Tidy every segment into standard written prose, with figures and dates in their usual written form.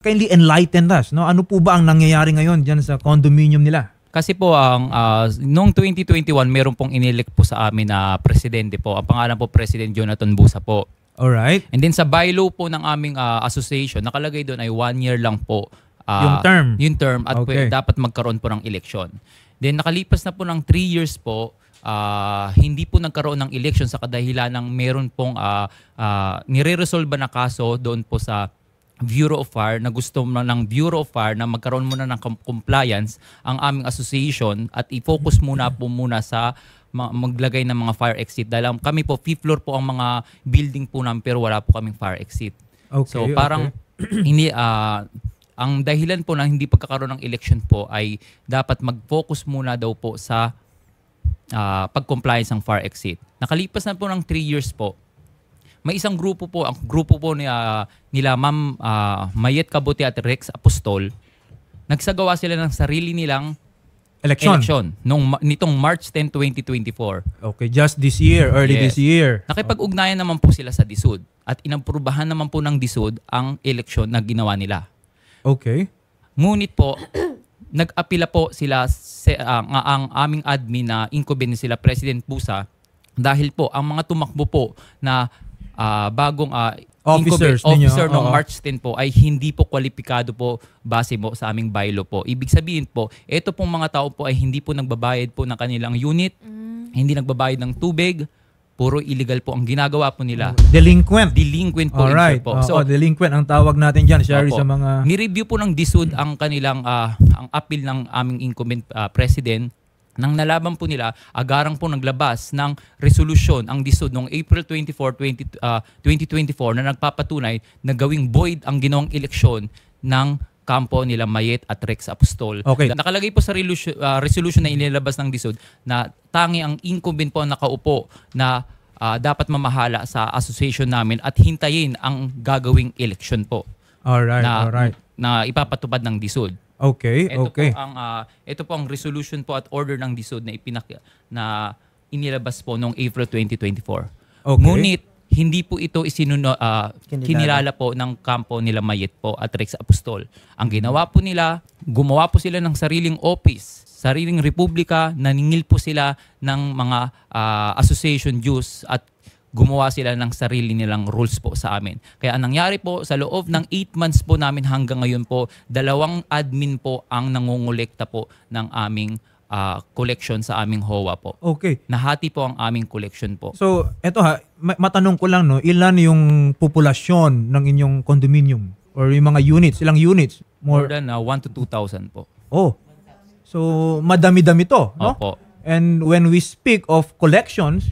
kindly enlighten us, no? Ano po ba ang nangyayari ngayon diyan sa condominium nila? Kasi po noong 2021 meron pong inelect po sa amin na presidente po. Ang pangalan po President Jonathan Busa po. Alright. And then sa bylaw po ng aming association, nakalagay doon ay 1 year lang po Yung term. Yung term at Okay. dapat magkaroon po ng election. Then nakalipas na po ng 3 years po, hindi po nagkaroon ng election sa kadahilan ng meron pong nire-resolve na kaso doon po sa Bureau of Fire na gusto ng Bureau of Fire na magkaroon muna ng compliance ang aming association at i-focus muna sa maglagay ng mga fire exit. Dahil kami po, 5th floor po ang mga building po namin pero wala po kaming fire exit. Okay, So parang hindi ang dahilan po na hindi pagkakaroon ng election po ay dapat mag-focus muna daw po sa pag-compliance ng fire exit. Nakalipas na po ng 3 years po, may isang grupo po, ang grupo po nila Ma'am Mayet Cabote at Rex Apostol, nagsagawa sila ng sarili nilang election nitong March 10, 2024. Okay, just this year, early this year. Nakipag-ugnayan naman po sila sa DSUD at inaprubahan naman po ng DSUD ang election na ginawa nila. Okay. Ngunit po, nag-apila po sila ang aming admin na incumbent sila President Busa dahil po ang mga tumakbo po na bagong officer noong March 10 po ay hindi po kwalipikado po base po sa aming bylaw po. Ibig sabihin po, ito pong mga tao po ay hindi po nagbabayad po ng kanilang unit, hindi nagbabayad ng tubig, puro illegal po ang ginagawa po nila. Delinquent. Delinquent po. Alright. Po. So, delinquent ang tawag natin dyan, Sherry, sa mga... Ni-review po ng DSUD ang kanilang ang appeal ng aming incumbent president. Nang nalaban po nila, agarang po naglabas ng resolution ang DSUD noong April 24, 2024 na nagpapatunay na gawing void ang ginawang eleksyon ng kampo nila Mayet at Rex Apostol. Okay. Nakalagay po sa resolution na inilabas ng DSUD na tangi ang incumbent po ang nakaupo na dapat mamahala sa association namin at hintayin ang gagawing election po. Alright. Na ipapatupad ng DSUD. Okay. Ito po ang resolution po at order ng DSUD na inilabas po noong April 2024. Okay. Ngunit hindi po ito kinilala po ng kampo nila Mayet po at Rex Apostol. Ang ginawa po nila, gumawa po sila ng sariling office, sariling republika, naningil po sila ng mga association dues at gumawa sila ng sarili nilang rules po sa amin. Kaya ang nangyari po, sa loob ng 8 months po namin hanggang ngayon po, 2 admin po ang nangongolekta po ng aming collection sa aming HOA po. Okay. Nahati po ang aming collection po. So, eto matanong ko lang, no, ilan yung populasyon ng inyong condominium? Or yung mga units, ilang units? More than 1 to 2,000 po. Oh. So, madami-dami to, no? Opo. And when we speak of collections,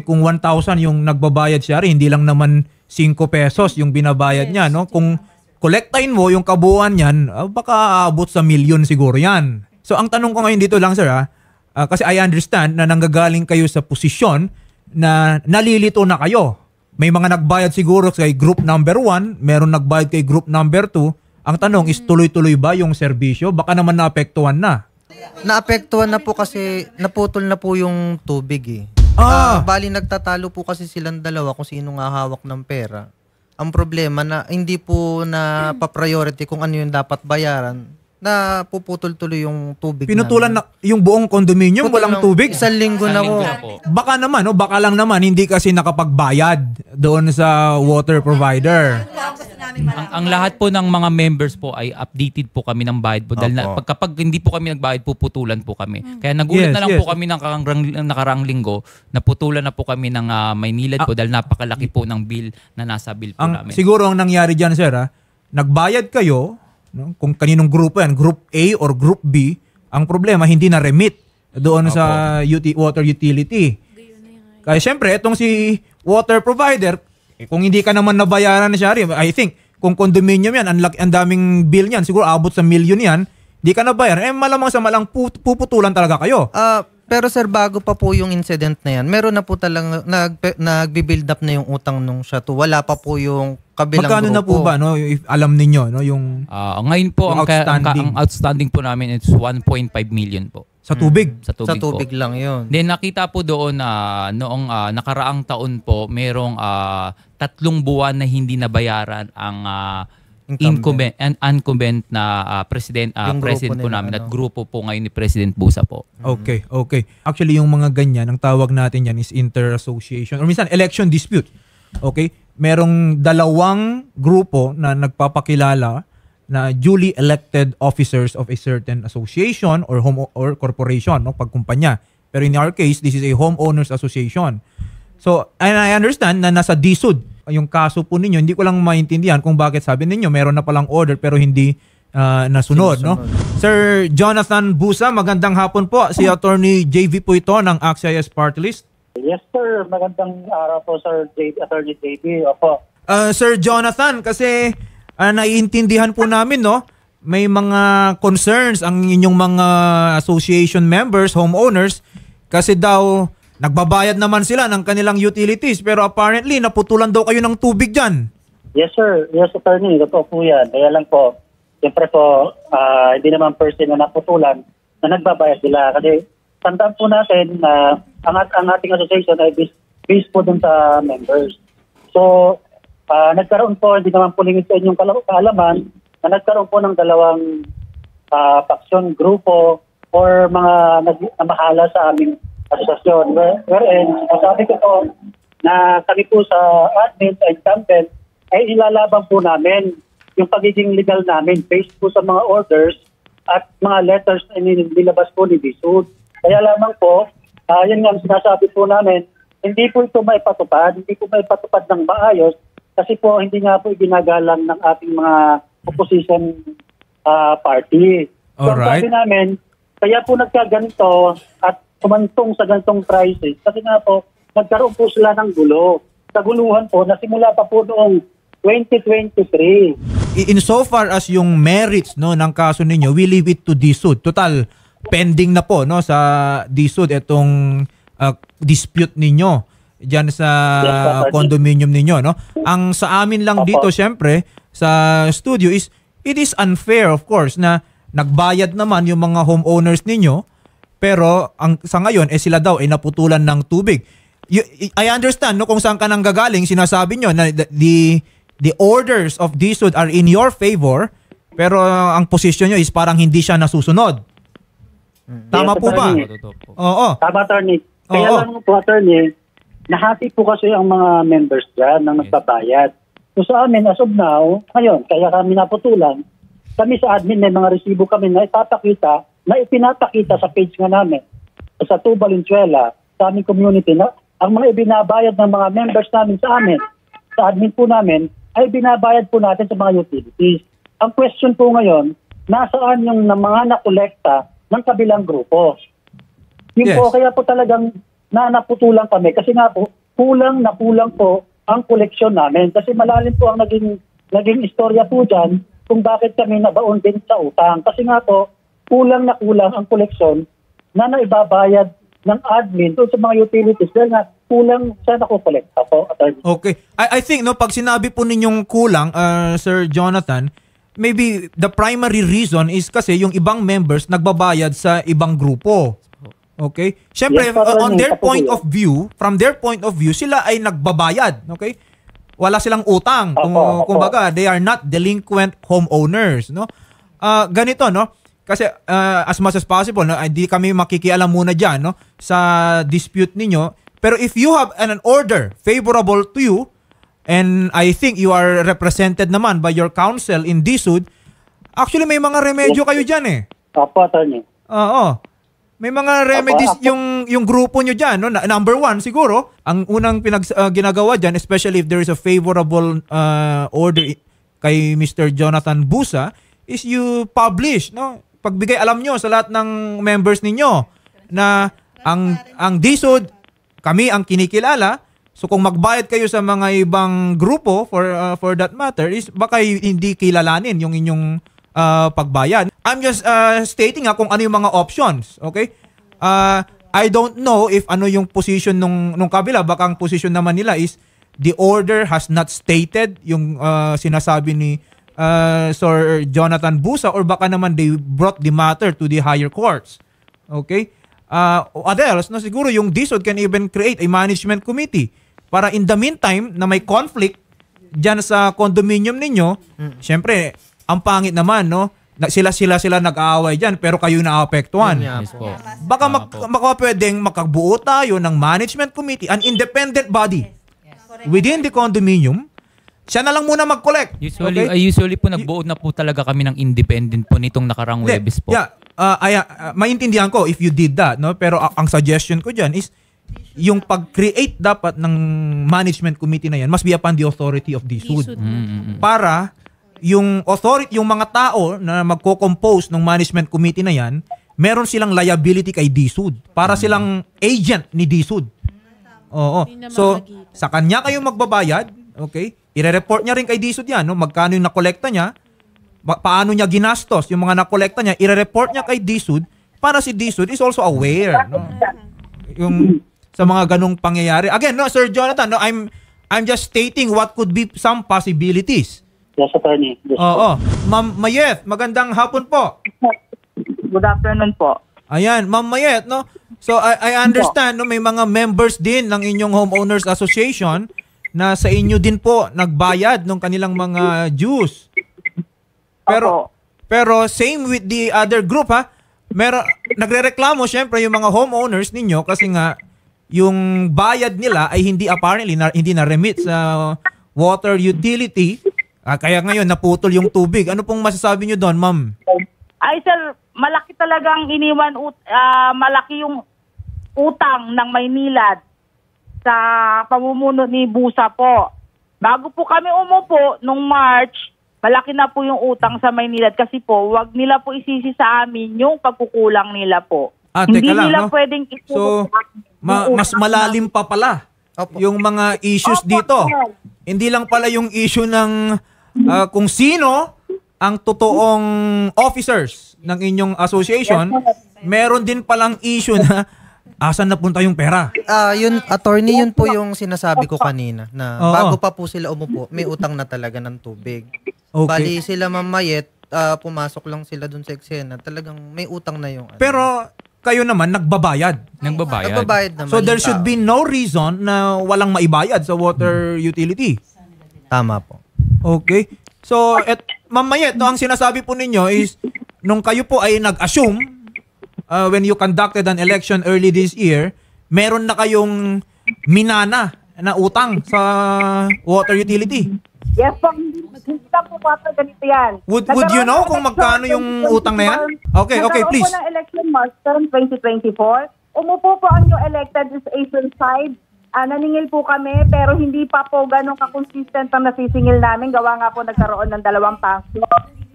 kung 1,000 yung nagbabayad siya rin, hindi lang naman 5 pesos yung binabayad niya, no? Kung kolektahin mo yung kabuuan niyan, baka aabot sa milyon siguro yan. So ang tanong ko ngayon dito lang, sir, kasi I understand na nanggagaling kayo sa posisyon na nalilito na kayo. May mga nagbayad siguro kay group number 1, meron nagbayad kay group number 2. Ang tanong is tuloy-tuloy ba yung serbisyo? Baka naman naapektuhan na. Naapektuhan na po kasi naputol na po yung tubig eh. Bali nagtatalo po kasi silang dalawa kung sino nga hawak ng pera. Ang problema na hindi po na pa-priority kung ano yung dapat bayaran, na puputol tuloy yung tubig. Pinutulan na yung buong condominium, walang tubig? 1 linggo na po. Baka naman, no? Baka lang naman, hindi kasi nakapagbayad doon sa water provider. Ang lahat po ng mga members po ay updated po kami ng bayad po. Dahil kapag hindi po kami nagbayad, puputulan po kami. Kaya nagulat na lang po kami ng nakaraang linggo, naputulan na po kami ng Maynilad po dahil napakalaki po ng bill na nasa bill po namin. Siguro ang nangyari dyan, sir, nagbayad kayo, no? Kung kaninong grupo yan, Group A or Group B, ang problema hindi na remit doon sa water utility. Kaya syempre, itong si water provider, kung hindi ka naman nabayaran na siya, I think, kung condominium yan, ang daming bill niyan, siguro abot sa milyon yan, di ka nabayaran, malamang sa malang puputulan talaga kayo. Pero sir, bago pa po yung incident na yan, meron na po talagang nagbi-build up na yung utang nung Chateau. Wala pa po yung kabilang magkano grupo. na po ba, no? If alam ninyo, no? Yung ngayon po, ang outstanding po namin is 1.5 million po. sa tubig? Sa tubig lang yun. Then nakita po doon na noong nakaraang taon po, merong 3 buwan na hindi nabayaran ang incumbent and incumbent na president president po nila, namin at grupo po ngayon ni President Busa po. Okay. Actually, yung mga ganyan, ang tawag natin yan is inter-association or minsan election dispute. Okay? Merong dalawang grupo na nagpapakilala na duly elected officers of a certain association or or corporation, no, pagkumpanya. Pero in our case, this is a homeowners association. So, and I understand na nasa DSUD yung kaso po ninyo. Hindi ko lang maintindihan kung bakit sabi ninyo meron na palang order pero hindi nasunod, no? Sir Jonathan Busa, magandang hapon po. Si Attorney JV po ito ng AXIS Party List. Yes, sir. Magandang araw po, Sir Attorney JB. Opo. Sir Jonathan, kasi naiintindihan po namin, no? May mga concerns ang inyong mga association members, homeowners, kasi daw nagbabayad naman sila ng kanilang utilities pero apparently naputulan daw kayo ng tubig dyan. Yes, sir. Yes, Attorney. Totoo po yan. Kaya lang po, siyempre po, hindi naman person na naputulan na nagbabayad sila. Kasi tandaan po natin na ang ating association ay based po dun sa members. So, nagkaroon po, hindi naman po lingid sa inyong kaalaman, na nagkaroon po ng dalawang faction, grupo, or mga namahala sa aming asosasyon. Wherein, sabi ko po na kami po sa admin at incumbent ay ilalaban po namin yung pagiging legal namin based po sa mga orders at mga letters na nilabas po ni DSUD. Kaya lamang po, yun nga sinasabi po namin, hindi po ito maipatupad, hindi po maipatupad ng maayos kasi po hindi nga po ginagalang ng ating mga opposition party. So Alright. sabi namin, kaya po nagkaganito at kumantong sa ganitong crisis kasi nga po, nagkaroon po sila ng gulo. Kaguluhan po, nasimula pa po noong 2023. In so far as yung merits, no, ng kaso ninyo, we leave it to DSUD. Total, pending na po, no, sa DSUD itong dispute ninyo diyan sa condominium ninyo, no. Ang sa amin lang dito syempre sa studio is it is unfair of course na nagbayad naman yung mga homeowners ninyo pero ang sa ngayon sila daw ay naputulan ng tubig. I understand, no, kung saan ka nang gagaling, sinasabi nyo na the orders of DSUD are in your favor pero ang posisyon nyo is parang hindi siya nasusunod. Tama Yes, po ba? Oo. Tama, Attorney. Kaya Oo. lang po, Attorney, nahati po kasi ang mga members dyan na nagbabayad. So sa amin, as of now, ngayon, kaya kami naputulan, kami sa admin, may mga resibo kami na ipapakita, na ipinapakita sa page nga namin, sa 2 Valenzuela, sa aming community, na ang mga ibinabayad ng mga members namin sa amin, sa admin po namin, ay binabayad po natin sa mga utilities. Ang question po ngayon, nasaan yung mga nakolekta ng kabilang grupo? Yun Yes. po, kaya po talagang naputulan kami kasi nga po, kulang po ang koleksyon namin kasi malalim po ang naging istorya po dyan kung bakit kami nabaon din sa utang. Kasi nga po, kulang ang koleksyon na naibabayad ng admin doon sa mga utilities dahil nga kulang sa nakukolekta po. Okay. I think, no, pag sinabi po ninyong kulang, Sir Jonathan, maybe the primary reason is kasi yung ibang members nagbabayad sa ibang grupo. Okay? Siyempre, Yes, on their Pato, point yun. of view, from their point of view, sila ay nagbabayad. Okay? Wala silang utang. Opo. Kumbaga, they are not delinquent homeowners. No? Ganito, no? Kasi as much as possible, no, hindi kami makikialam muna dyan, no, sa dispute ninyo. Pero if you have an order favorable to you, and I think you are represented naman by your counsel in DSUD, actually may mga remedyo kayo dyan eh. Opo, Attorney. Oo. May mga remedies Apo. yung grupo nyo dyan. No? Number one, siguro, ang unang ginagawa dyan, especially if there is a favorable order kay Mr. Jonathan Busa, is you publish, no? Pagbigay alam nyo sa lahat ng members ninyo na ang DSUD, kami ang kinikilala. So kung magbayad kayo sa mga ibang grupo for that matter, is baka hindi kilalanin yung inyong pagbayad. I'm just stating kung ano yung mga options, okay? I don't know if ano yung position nung kabila. Baka ang position naman nila is the order has not stated yung sinasabi ni Sir Jonathan Busa, or baka naman they brought the matter to the higher courts. Okay? Others, no, siguro yung DSUD can even create a management committee para in the meantime na may conflict dyan sa condominium ninyo, syempre, ang pangit naman, no? Sila nag-aaway dyan, pero kayo naapektuhan. Yes po. Baka pwedeng makabuo tayo ng management committee, an independent body within the condominium. Siya na lang muna mag-collect. Usually po nagbuo na po talaga kami ng independent po nitong nakarang Webes po. Yeah, maintindihan ko if you did that, no? Pero ang suggestion ko dyan is yung pag-create dapat ng management committee na yan must be upon the authority of DSUD. Para yung authority, yung mga tao na magko-compose ng management committee na yan, meron silang liability kay DSUD para silang agent ni DSUD. Oo. So, sa kanya kayo magbabayad, okay? I-report niya rin kay DSUD yan, no? Magkano yung nakolekta niya, paano niya ginastos yung mga nakolekta niya, i-report niya kay DSUD para si DSUD is also aware, no? Yung sa mga ganong pangyayari. Again, no, Sir Jonathan, no, I'm just stating what could be some possibilities. Yes, attorney. Yes, Oo. Ma'am Mayet, magandang hapon po. Good afternoon po. Ayan, Ma'am Mayet, no? So I understand, no, may mga members din ng inyong homeowners association na sa inyo din po nagbayad ng kanilang mga dues. Pero same with the other group, ha? Nagrereklamo syempre yung mga homeowners ninyo kasi nga yung bayad nila ay hindi hindi na remit sa water utility. Kaya ngayon naputol yung tubig. Ano pong masasabi nyo doon, ma'am? Ay sir, malaki talagang iniwan, malaki yung utang ng Maynilad sa pamumuno ni Busa po. Bago po kami umupo nung March, malaki na po yung utang sa Maynilad kasi po, wag nila po isisi sa amin yung pagkukulang nila po. Hindi teka lang, nila no? pwedeng So, mas malalim pa pala yung mga issues dito. Hindi lang pala yung issue ng kung sino ang totoong officers ng inyong association, meron din palang issue na asan napunta yung pera. Yun, attorney, yun po yung sinasabi ko kanina na bago pa po sila umupo, may utang na talaga ng tubig. Okay. Bali sila Mamayet, pumasok lang sila dun sa eksena. Talagang may utang na yung Pero kayo naman nagbabayad. nagbabayad naman. So there yung should tao. be no reason na walang maibayad sa water utility. Tama po. Okay. So, Ma'am Mayet, no, ang sinasabi po ninyo is nung kayo po ay nag-assume when you conducted an election early this year, meron na kayong minana na utang sa water utility. Yes po, hindi lang po pa ganito yan. Would you know kung magkano yung utang na yan? Okay, please. Nagkaroon po ng election March 2024. Umupo po ang new elected is Asian side. Naningil po kami pero hindi pa po ganun ka-consistent ang nasisingil namin. Gawa nga po nagkaroon ng 2 paso.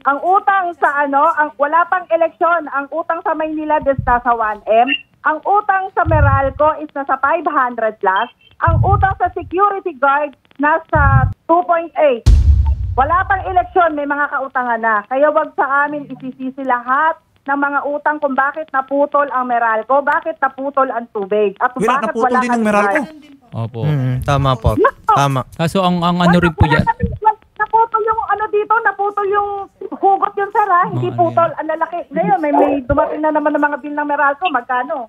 Ang utang sa wala pang eleksyon. Ang utang sa Maynila is nasa 1M. Ang utang sa Meralco is nasa 500 plus. Ang utang sa security guard nasa 2.8. Wala pang eleksyon, may mga kautangan na. Kaya wag sa amin isisisi lahat ng mga utang kung bakit naputol ang Meralco, bakit naputol ang tubig. At bakit naputol wala din ang Meralco. Opo. Tama po. Tama. Kaso ang ano rin po yan. Naputol yung dito, naputol yung hugot yung sara, hindi putol. Ang lalaki. Ngayon, may dumating na naman ng mga bill ng Meralco. Magkano?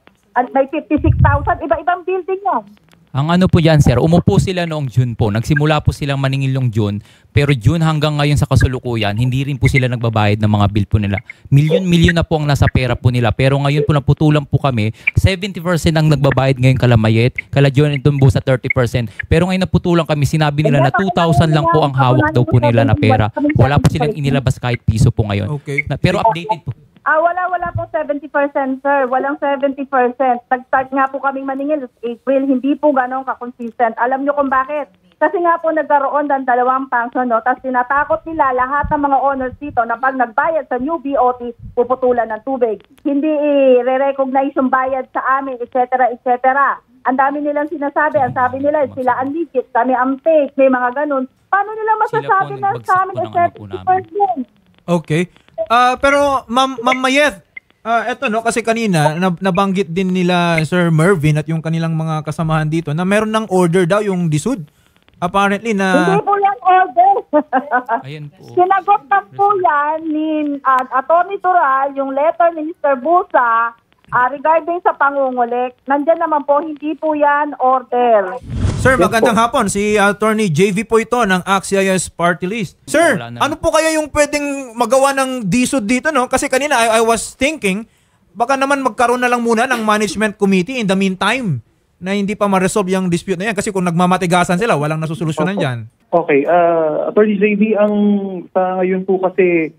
May 56,000. Iba-ibang building yan. Ang ano po yan, sir, umupo sila noong June po. Nagsimula po silang maningil noong June. Pero June hanggang ngayon sa kasulukuyan, hindi rin po sila nagbabayad ng mga bill po nila. Milyon na po ang nasa pera po nila. Pero ngayon po naputulan po kami. 70% ang nagbabayad ngayon kala Mayet. Kala John Tumbo sa 30%. Pero ngayon naputulan kami. Sinabi nila na 2,000 lang po ang hawak daw po nila na pera. Wala po silang inilabas kahit piso po ngayon. Okay. Pero updated po. Wala po 70%, sir. Walang 70%. Nag-start nga po kaming maningil April. Hindi po ganun ka-consistent. Alam nyo kung bakit? Kasi nga po nagkaroon ng 2 paso, no? Tapos tinatakot nila lahat ng mga owners dito na pag nagbayad sa new BOT, puputulan ng tubig. Hindi i-recognize yung bayad sa amin, etc. etc. Ang dami nilang sinasabi. Ang sabi nila, sila ang legit, kami ang fake, may mga ganun. Paano nila masasabi na sa amin na 70%? Okay. Pero Ma'am Mayet, eto no, kasi kanina nabanggit din nila Sir Mervin at yung kanilang mga kasamahan dito na meron ng order daw yung DSUD. Apparently na... Hindi po yan order. Ayan po. Sinagot na po yan ni Atty. Tural, yung letter ni Mr. Busa regarding sa pangungulik. Nandyan naman po, hindi po yan order. Sir, Yes magandang po. hapon. Si Attorney JV po ito ng AXIS Party List. Sir, Wala na. ano po kaya yung pwedeng magawa ng DSUD dito, no? Kasi kanina I was thinking, baka naman magkaroon na lang muna ng management committee in the meantime na hindi pa ma-resolve yung dispute na yan. Kasi kung nagmamatigasan sila, walang nasusolusyonan dyan. Okay, Attorney JB, ang sa ngayon po kasi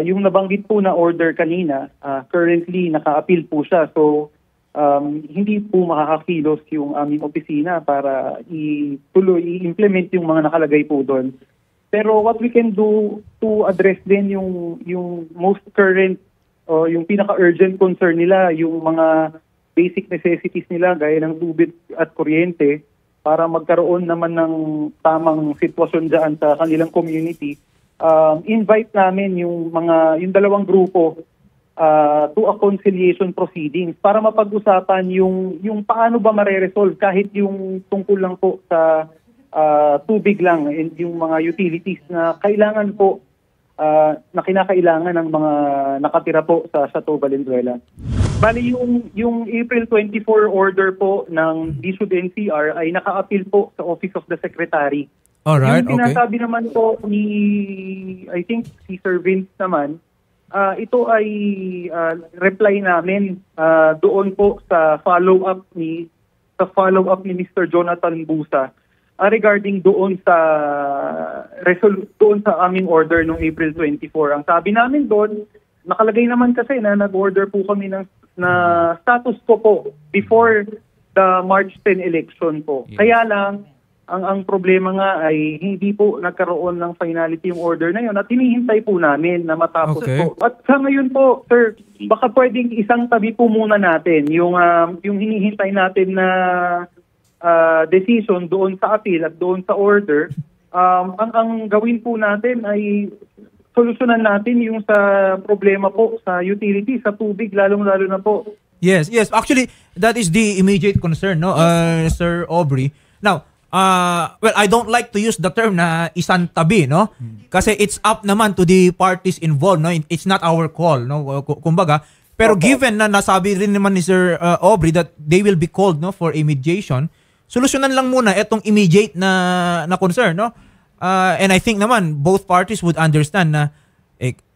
yung nabanggit po na order kanina, currently naka-appeal po siya. So hindi po makakakilos yung aming opisina para i-implement yung mga nakalagay po doon. Pero what we can do to address din yung most current o yung pinaka-urgent concern nila, yung mga basic necessities nila gaya ng tubig at kuryente, para magkaroon naman ng tamang sitwasyon dyan sa kanilang community. Invite namin yung dalawang grupo to a conciliation proceedings para mapag-usapan yung paano ba mare-resolve kahit yung tungkol lang po sa tubig lang and yung mga utilities na kailangan po na kinakailangan ng mga nakatira po sa Chateau Valenzuela. Bali yung April 24 order po ng DSUD NCR ay naka-appeal po sa Office of the Secretary. Alright, Yung okay. sinasabi naman po ni, I think, si Sir Vince naman, ito ay reply namin doon po sa follow-up ni Mr. Jonathan Busa regarding doon sa aming order noong April 24. Ang sabi namin doon, nakalagay naman kasi na nag-order po kami na status po before the March 10 election po. Yes. Kaya lang, ang problema nga ay hindi po nagkaroon ng finality yung order na yun at hinihintay po namin na matapos Okay. po. At sa ngayon po, sir, baka pwedeng isang tabi po muna natin yung hinihintay natin na decision doon sa appeal at doon sa order. Ang gawin po natin ay solusyonan natin yung sa problema po sa utility, sa tubig, lalong-lalo na po. Yes. Actually, that is the immediate concern, no, Sir Aubrey. Now, well, I don't like to use the term na isang tabi, no? Kasi it's up naman to the parties involved, no? It's not our call, no? Kumbaga, pero given na nasabi rin naman ni Sir Aubrey that they will be called, no, for a mediation, solusyonan lang muna itong immediate na concern, no? And I think naman both parties would understand na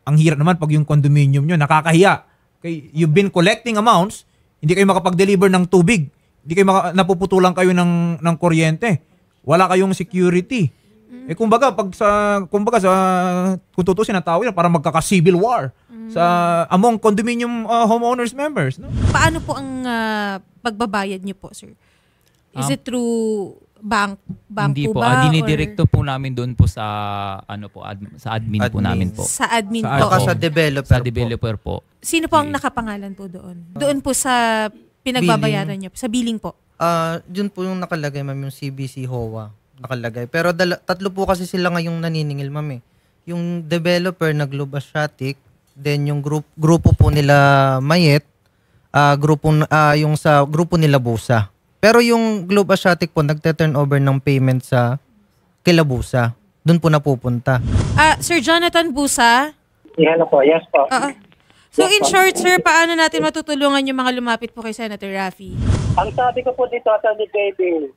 ang hirap naman pag yung condominium nyo nakakahiya. Okay, you've been collecting amounts, hindi kayo makapag-deliver ng tubig, hindi kayo napuputulan kayo ng kuryente. Wala kayong security. Kumbaga kung tutusin ang tao yan, para magkaka-civil war sa among condominium homeowners members, no? Paano po ang pagbabayad niyo po, sir? Is it through bank Hindi po po, ba? dinidirekto po namin doon po sa sa admin po namin po. Sa admin Sa po. Saka sa developer Sa developer po. Sino po ang nakapangalan po doon? Doon po sa pinagbabayaran niyo, sa billing po. Yun po yung nakalagay, ma'am, yung CBC HOA nakalagay. Pero tatlo po kasi sila ngayong naniningil, ma'am. Yung developer na Globe Asiatic, then yung grupo po nila Mayet, yung sa grupo nila Busa. Pero yung Globe Asiatic po nagte-turn over ng payment sa kila Busa. Doon po napupunta. Sir Jonathan Busa? Hello po, yes po. So in short, sir, paano natin matutulungan yung mga lumapit po kay Senator Raffy? Ang sabi ko po dito, Atty. JB,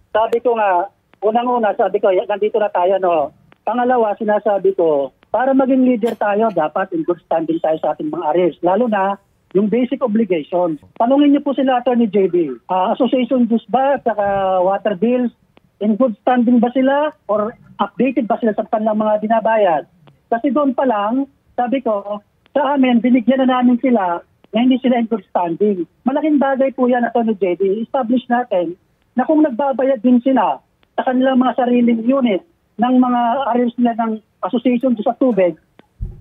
sabi ko nga, unang-una, sabi ko, nandito na tayo, no? Pangalawa, sinasabi ko, para maging leader tayo, dapat in good standing tayo sa ating mga arrears. Lalo na, yung basic obligations. Tanungin niyo po sila, Atty. JB, association dues ba, saka water bills, in good standing ba sila? Or updated ba sila sa kanilang mga binabayad? Kasi doon pa lang, sabi ko, sa amin, binigyan na namin sila na hindi sila in good standing. Malaking bagay po yan, Atty. JB. Establish natin na kung nagbabayad din sila sa kanilang mga sariling unit ng mga arrears nila ng association sa tubig,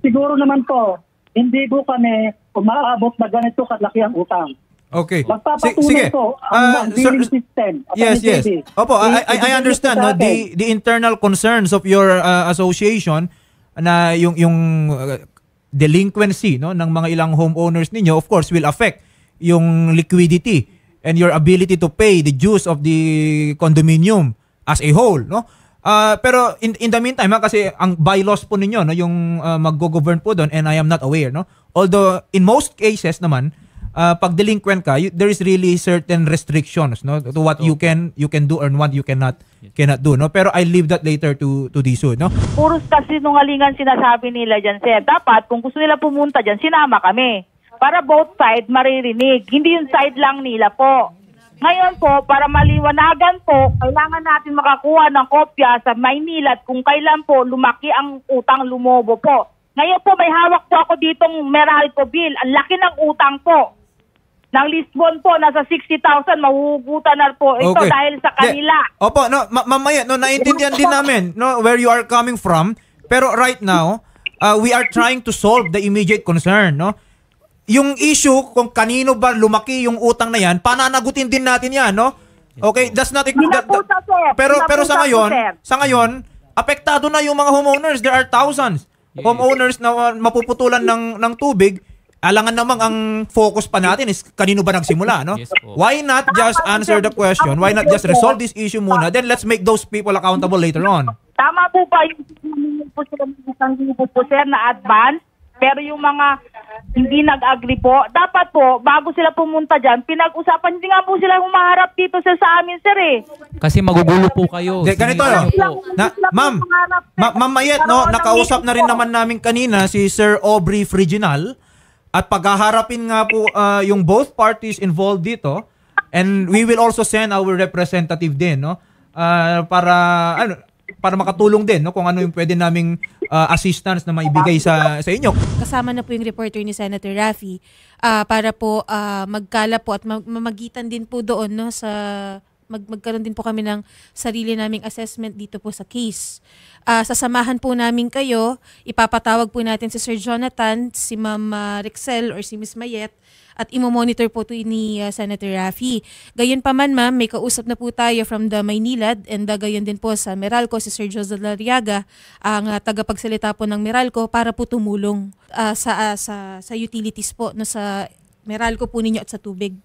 siguro naman po, hindi po kami umaabot na ganito kalaki ang utang. Okay. Magpapatunay po ang billing system. Yes. Opo, I understand, no, the internal concerns of your association na yung delinquency, no, ng mga ilang homeowners ninyo, of course, will affect yung liquidity and your ability to pay the dues of the condominium as a whole, no? Pero in the meantime, kasi ang bylaws po ninyo, no, yung mag-govern po doon, and I am not aware, no? Although in most cases naman, pag delinquent ka, there is really certain restrictions, no, to what you can do and what you cannot do, no. Pero I leave that later to Diso, no. Puros kasi nungalingan sinasabi nila dyan, sir. Dapat, kung gusto nila pumunta dyan, sinama kami. Para both side maririnig. Hindi yung side lang nila po. Ngayon po, para maliwanagan po, kailangan natin makakuha ng kopya sa Maynila at kung kailan po lumaki ang utang lumobo po. Ngayon po, may hawak po ako ditong Meralco bill. Ang laki ng utang po. Ng Lisbon po, nasa 60,000, mahuhugutan na po ito dahil sa kanila. Opo, no, mamaya, no, naintindihan din namin, no, where you are coming from. Pero right now, we are trying to solve the immediate concern, no. Yung issue kung kanino ba lumaki yung utang na yan, pananagutin din natin yan, no? Okay, that's not pero sa ngayon, apektado na yung mga homeowners. There are thousands homeowners na mapuputulan ng tubig. Alangan namang ang focus pa natin is kanino ba nagsimula, no? Yes, po. Why not just answer the question? Why not just resolve this issue muna? Then let's make those people accountable later on. Tama po ba yung po sila po sir na advance? Pero yung mga hindi nag-agree po, dapat po, bago sila pumunta dyan, pinag-usapan, hindi nga po sila humaharap dito sa amin, sir eh. Kasi magugulo po kayo. Ganito, Ma'am Mayet, no, nakausap na rin naman namin kanina si Sir Aubrey Friginal at paghaharapin nga po yung both parties involved dito, and we will also send our representative din, no, para makatulong din, no, kung ano yung pwede naming assistance na maibigay sa inyo. Kasama na po yung reporter ni Senator Raffy para po magkala po at mamagitan din po doon, no, sa magkaroon din po kami ng sarili naming assessment dito po sa case. Sasamahan po namin kayo, ipapatawag po natin si Sir Jonathan, si Ma'am Rixel or si Miss Mayet at imo-monitor po ito ni Senator Raffy. Gayon pa man, ma'am, may kausap na po tayo from the Maynilad and gayon din po sa Meralco si Sir Jose Lariaga, ang tagapagsalita po ng Meralco para po tumulong sa utilities po, no, sa Meralco po ninyo at sa tubig.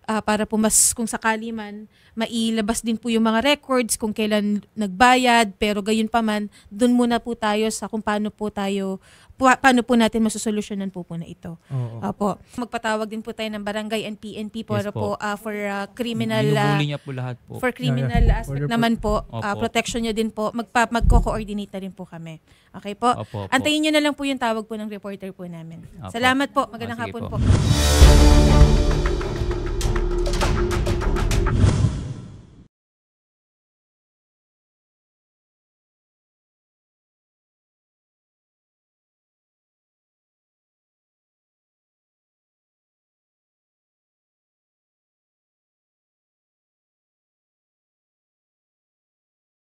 Para po mas kung sakali man mailabas din po yung mga records kung kailan nagbayad, pero gayon pa man doon muna po tayo sa kung paano po natin masosolusyonan po na ito. Opo. Magpatawag din po tayo ng barangay and PNP para po for criminal niya po lahat po. For criminal aspect naman po, protection niya din po. Magko-coordinate na rin po kami. Okay po? Opo. Antayin niyo na lang po yung tawag po ng reporter po namin. Opo. Salamat po. Magandang Sige hapon po. po.